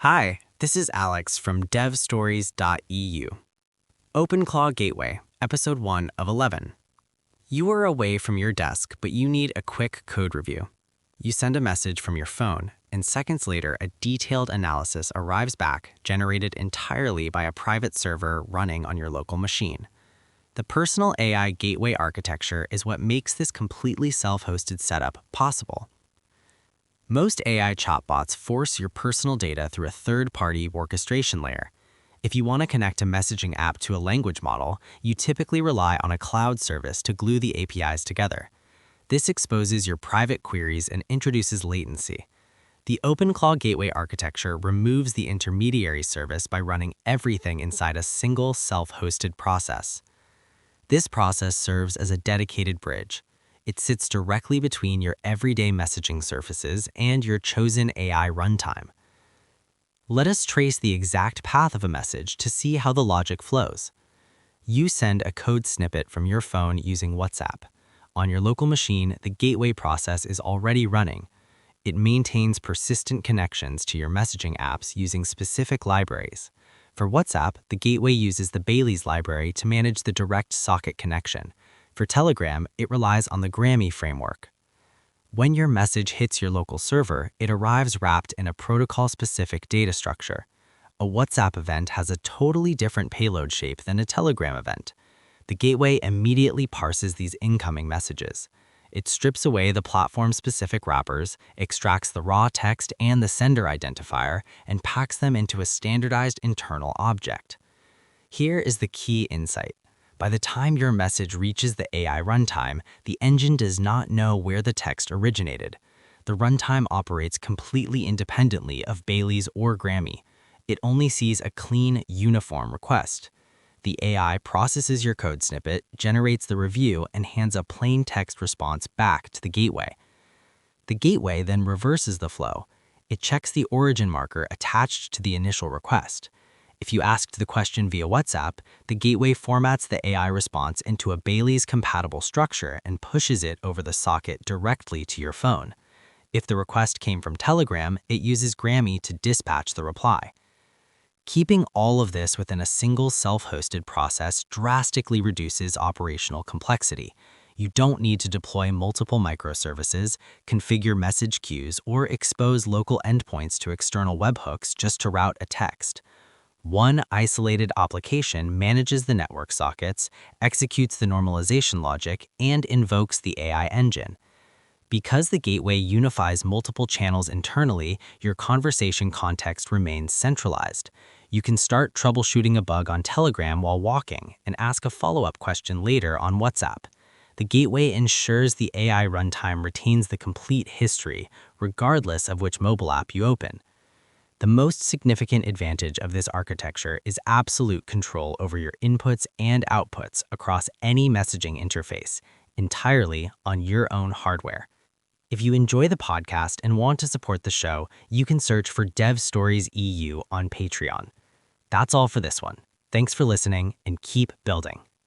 Hi, this is Alex from devstories.eu. OpenClaw Gateway, Episode 1 of 11. You are away from your desk, but you need a quick code review. You send a message from your phone, and seconds later, a detailed analysis arrives back, generated entirely by a private server running on your local machine. The personal AI gateway architecture is what makes this completely self-hosted setup possible. Most AI chatbots force your personal data through a third-party orchestration layer. If you want to connect a messaging app to a language model, you typically rely on a cloud service to glue the APIs together. This exposes your private queries and introduces latency. The OpenClaw gateway architecture removes the intermediary service by running everything inside a single self-hosted process. This process serves as a dedicated bridge. It sits directly between your everyday messaging surfaces and your chosen AI runtime. Let us trace the exact path of a message to see how the logic flows. You send a code snippet from your phone using WhatsApp. On your local machine, the gateway process is already running. It maintains persistent connections to your messaging apps using specific libraries. For WhatsApp, the gateway uses the Bailey's library to manage the direct socket connection. For Telegram, it relies on the Grammy framework. When your message hits your local server, it arrives wrapped in a protocol-specific data structure. A WhatsApp event has a totally different payload shape than a Telegram event. The gateway immediately parses these incoming messages. It strips away the platform-specific wrappers, extracts the raw text and the sender identifier, and packs them into a standardized internal object. Here is the key insight. By the time your message reaches the AI runtime, the engine does not know where the text originated. The runtime operates completely independently of Bailey's or Grammy. It only sees a clean, uniform request. The AI processes your code snippet, generates the review, and hands a plain text response back to the gateway. The gateway then reverses the flow. It checks the origin marker attached to the initial request. If you asked the question via WhatsApp, the gateway formats the AI response into a Bailey's-compatible structure and pushes it over the socket directly to your phone. If the request came from Telegram, it uses Grammy to dispatch the reply. Keeping all of this within a single self-hosted process drastically reduces operational complexity. You don't need to deploy multiple microservices, configure message queues, or expose local endpoints to external webhooks just to route a text. One isolated application manages the network sockets, executes the normalization logic, and invokes the AI engine. Because the gateway unifies multiple channels internally, your conversation context remains centralized. You can start troubleshooting a bug on Telegram while walking and ask a follow-up question later on WhatsApp. The gateway ensures the AI runtime retains the complete history, regardless of which mobile app you open. The most significant advantage of this architecture is absolute control over your inputs and outputs across any messaging interface, entirely on your own hardware. If you enjoy the podcast and want to support the show, you can search for devstories.eu on Patreon. That's all for this one. Thanks for listening and keep building.